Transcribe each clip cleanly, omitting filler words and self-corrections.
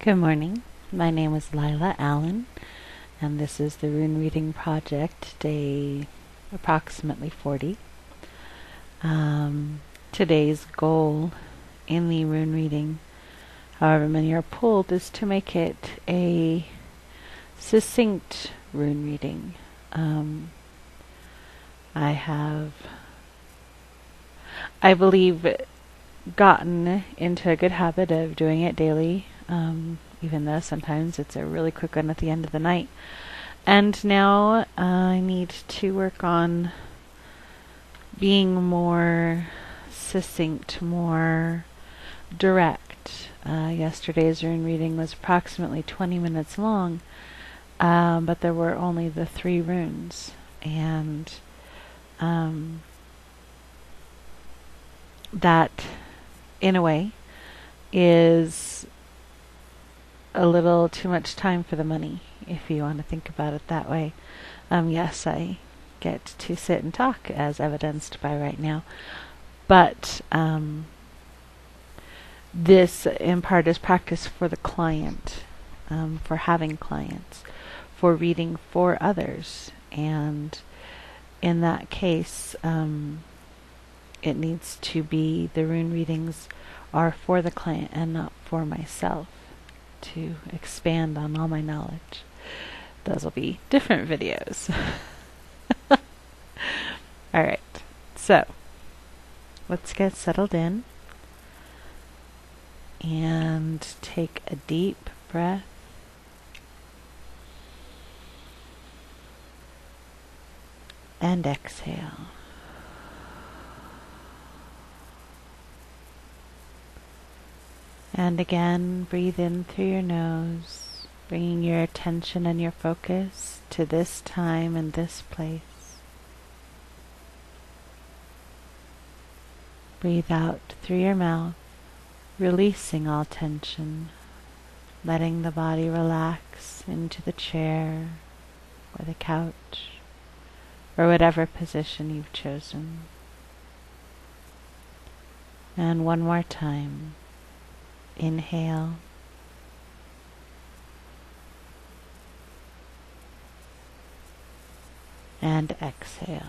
Good morning. My name is Lila Allen, and this is the Rune Reading Project, day approximately 40. Today's goal in the Rune Reading, however many are pulled, is to make it a succinct Rune Reading. I believe, gotten into a good habit of doing it daily, even though sometimes it's a really quick one at the end of the night. And now I need to work on being more succinct, more direct. Yesterday's Rune reading was approximately 20 minutes long, but there were only the 3 runes, and that, in a way, is a little too much time for the money, if you want to think about it that way. Yes, I get to sit and talk, as evidenced by right now, but this in part is practice for the client, for having clients, for reading for others, and in that case it needs to be, the rune readings are for the client and not for myself, to expand on all my knowledge. Those will be different videos. Alright, so let's get settled in and take a deep breath. And exhale. And again, breathe in through your nose, bringing your attention and your focus to this time and this place. Breathe out through your mouth, releasing all tension, letting the body relax into the chair or the couch, or whatever position you've chosen. And one more time. Inhale. And exhale.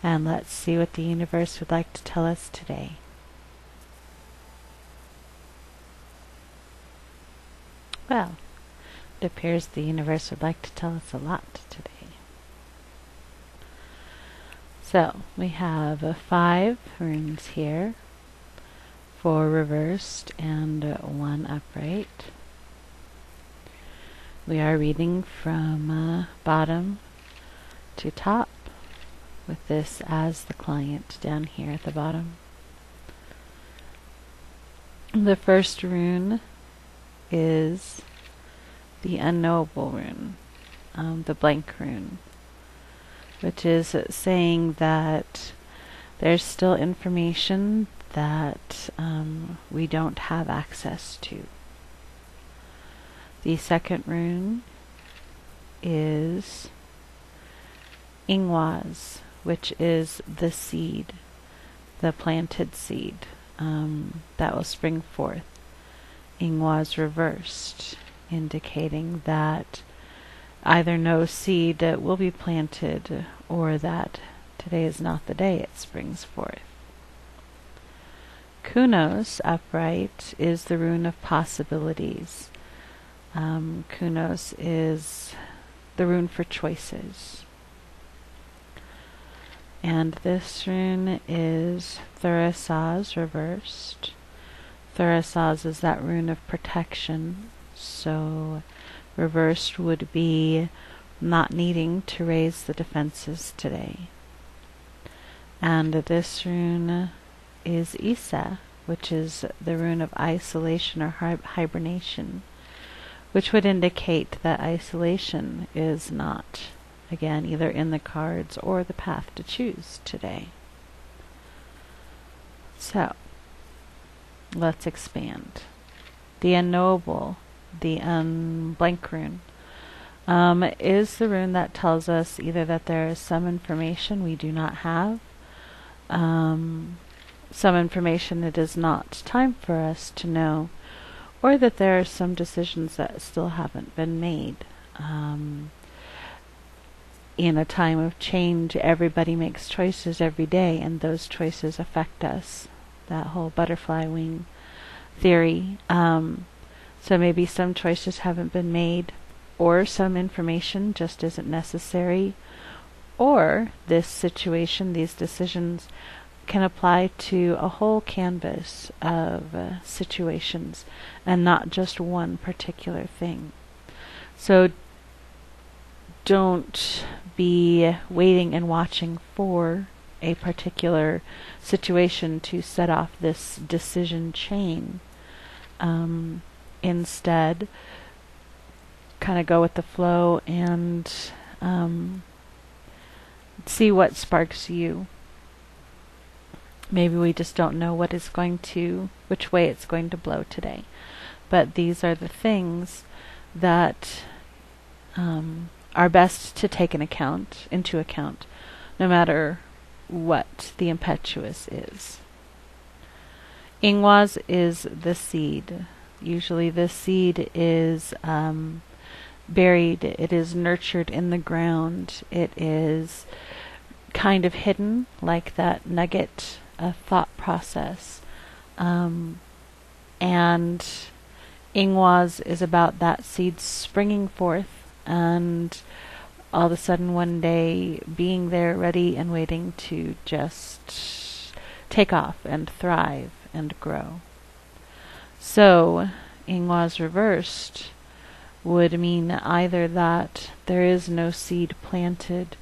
And let's see what the universe would like to tell us today. Well, it appears the universe would like to tell us a lot today. So, we have 5 runes here, 4 reversed and 1 upright. We are reading from bottom to top, with this as the client down here at the bottom. The first rune is the unknowable rune, the blank rune, which is saying that there's still information that we don't have access to. The second rune is Ingwaz, which is the seed, the planted seed that will spring forth. Ingwaz reversed, indicating that either no seed will be planted, or that today is not the day it springs forth. Kunos, upright, is the rune of possibilities. Kunos is the rune for choices. And this rune is Thurasaz, reversed. Thurasaz is that rune of protection, so reversed would be not needing to raise the defenses today. And this rune is Isa, which is the rune of isolation or hibernation, which would indicate that isolation is not, again, either in the cards or the path to choose today. So, let's expand. The unknowable, the blank rune, is the rune that tells us either that there is some information we do not have, some information it is not time for us to know, or that there are some decisions that still haven't been made. In a time of change, everybody makes choices every day, and those choices affect us. That whole butterfly wing theory. So maybe some choices haven't been made, or some information just isn't necessary, or this situation, these decisions can apply to a whole canvas of situations and not just one particular thing. So don't be waiting and watching for a particular situation to set off this decision chain. Instead, kind of go with the flow and see what sparks you. Maybe we just don't know which way it's going to blow today. But these are the things that are best to take into account, no matter what the impetuous is. Ingwas is the seed. Usually the seed is buried, it is nurtured in the ground, it is kind of hidden, like that nugget thought process. And Ingwas is about that seed springing forth and all of a sudden one day being there ready and waiting to just take off and thrive and grow. So, Ingwas reversed would mean either that there is no seed planted,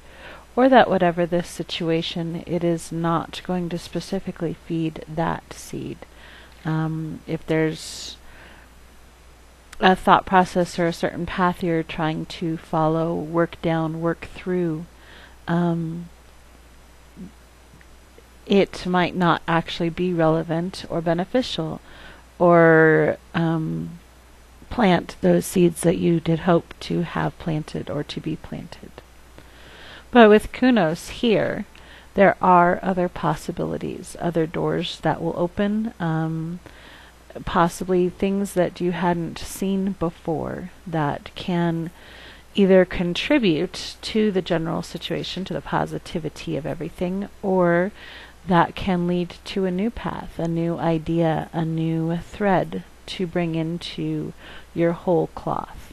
or that whatever this situation, it is not going to specifically feed that seed. If there's a thought process or a certain path you're trying to follow, work down, work through, it might not actually be relevant or beneficial, or plant those seeds that you did hope to have planted or to be planted. But with Kunos here, there are other possibilities, other doors that will open, possibly things that you hadn't seen before that can either contribute to the general situation, to the positivity of everything, or that can lead to a new path, a new idea, a new thread to bring into your whole cloth.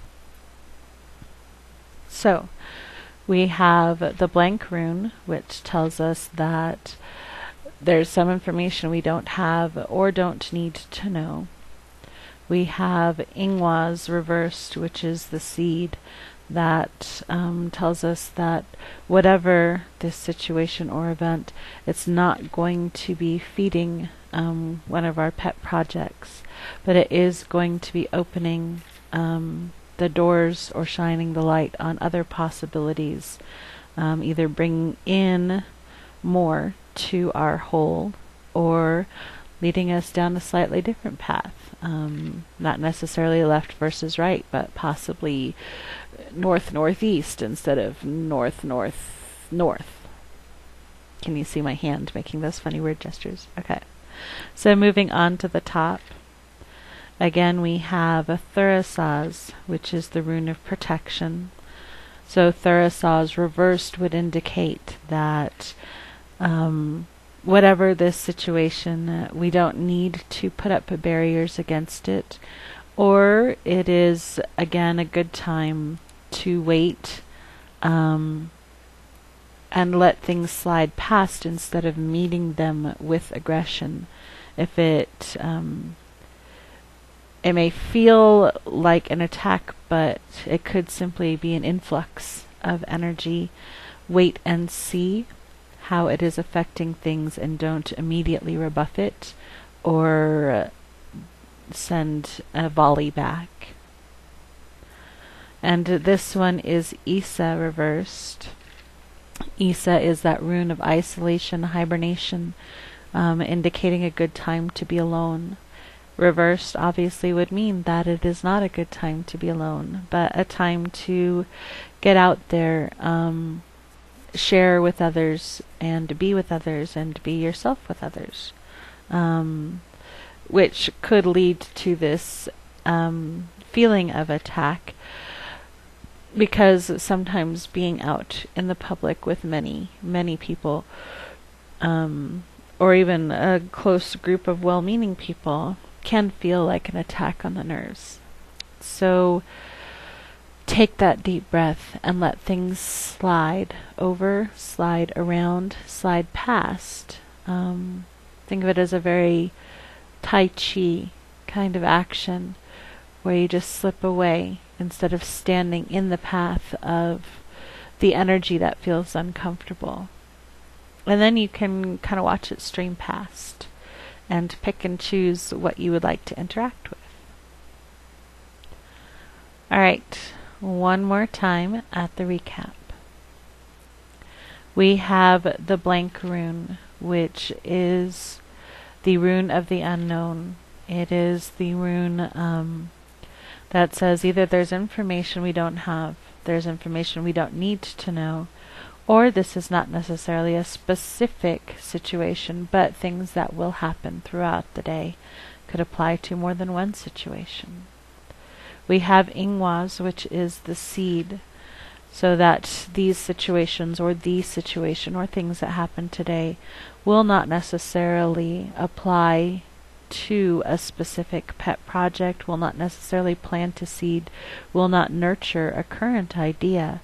So, we have the blank rune, which tells us that there's some information we don't have or don't need to know. We have Ingwas reversed, which is the seed that tells us that whatever this situation or event, it's not going to be feeding one of our pet projects, but it is going to be opening the doors or shining the light on other possibilities, either bringing in more to our whole or leading us down a slightly different path. Not necessarily left versus right, but possibly north-northeast instead of north-north-north. Can you see my hand making those funny word gestures? Okay. So moving on to the top. Again, we have a Thurisaz, which is the rune of protection. So Thurisaz reversed would indicate that whatever this situation, we don't need to put up barriers against it, or it is, again, a good time to wait and let things slide past instead of meeting them with aggression. If it may feel like an attack, but it could simply be an influx of energy. Wait and see how it is affecting things, and don't immediately rebuff it or send a volley back. And this one is Isa reversed. Isa is that rune of isolation, hibernation, indicating a good time to be alone. Reversed obviously would mean that it is not a good time to be alone, but a time to get out there, share with others, and be with others, and be yourself with others, which could lead to this feeling of attack, because sometimes being out in the public with many, many people, or even a close group of well-meaning people, can feel like an attack on the nerves. So take that deep breath and let things slide over, slide around, slide past. Think of it as a very Tai Chi kind of action, where you just slip away instead of standing in the path of the energy that feels uncomfortable. And then you can kind of watch it stream past and pick and choose what you would like to interact with. Alright, one more time at the recap. We have the blank rune, which is the rune of the unknown. It is the rune that says either there's information we don't have, there's information we don't need to know, or this is not necessarily a specific situation, but things that will happen throughout the day. Could apply to more than one situation. We have ingwas, which is the seed, so that these situations or the situation or things that happen today will not necessarily apply to a specific pet project, will not necessarily plant a seed, will not nurture a current idea,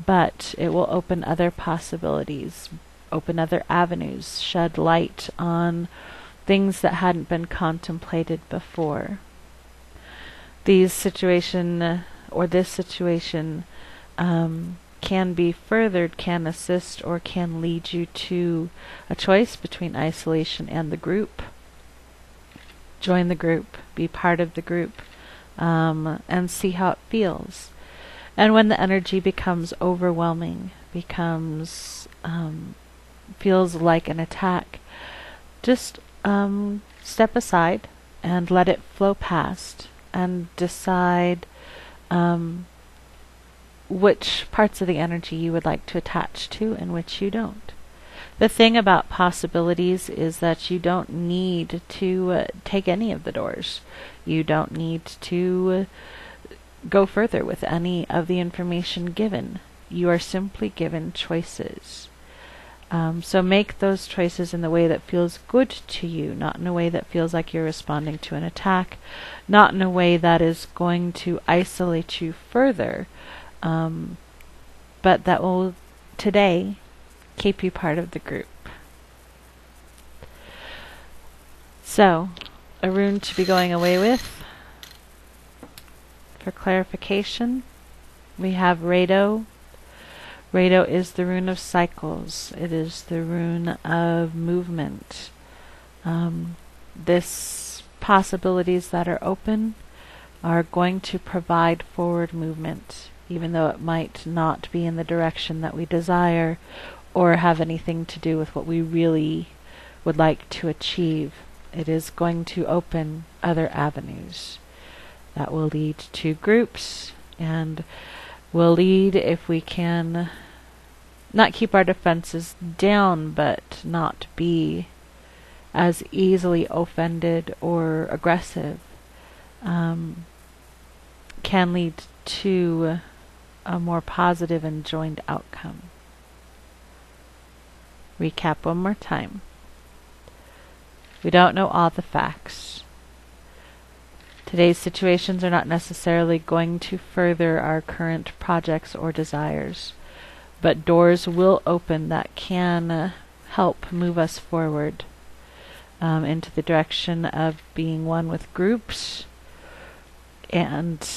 but it will open other possibilities, open other avenues, shed light on things that hadn't been contemplated before. These situation or this situation can be furthered, can assist, or can lead you to a choice between isolation and the group. Join the group, be part of the group, and see how it feels. And when the energy becomes overwhelming, becomes feels like an attack, just step aside and let it flow past, and decide which parts of the energy you would like to attach to and which you don't. The thing about possibilities is that you don't need to take any of the doors. You don't need to go further with any of the information given. You are simply given choices. So make those choices in the way that feels good to you, not in a way that feels like you're responding to an attack, not in a way that is going to isolate you further, but that will today keep you part of the group. So, a rune to be going away with. For clarification, we have Rado. Rado is the rune of cycles. It is the rune of movement. This possibilities that are open are going to provide forward movement, even though it might not be in the direction that we desire or have anything to do with what we really would like to achieve. It is going to open other avenues that will lead to groups, and will lead, if we can not keep our defenses down, but not be as easily offended or aggressive, can lead to a more positive and joined outcome. Recap one more time. We don't know all the facts. Today's situations are not necessarily going to further our current projects or desires, but doors will open that can help move us forward into the direction of being one with groups, and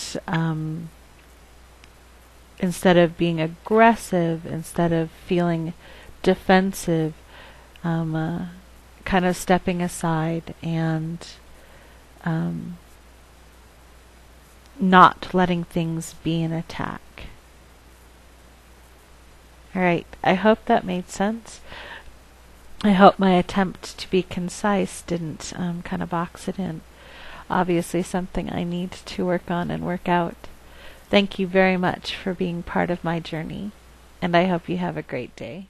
instead of being aggressive, instead of feeling defensive, kind of stepping aside and not letting things be an attack. Alright, I hope that made sense. I hope my attempt to be concise didn't kind of box it in. obviously something I need to work on and work out. Thank you very much for being part of my journey, and I hope you have a great day.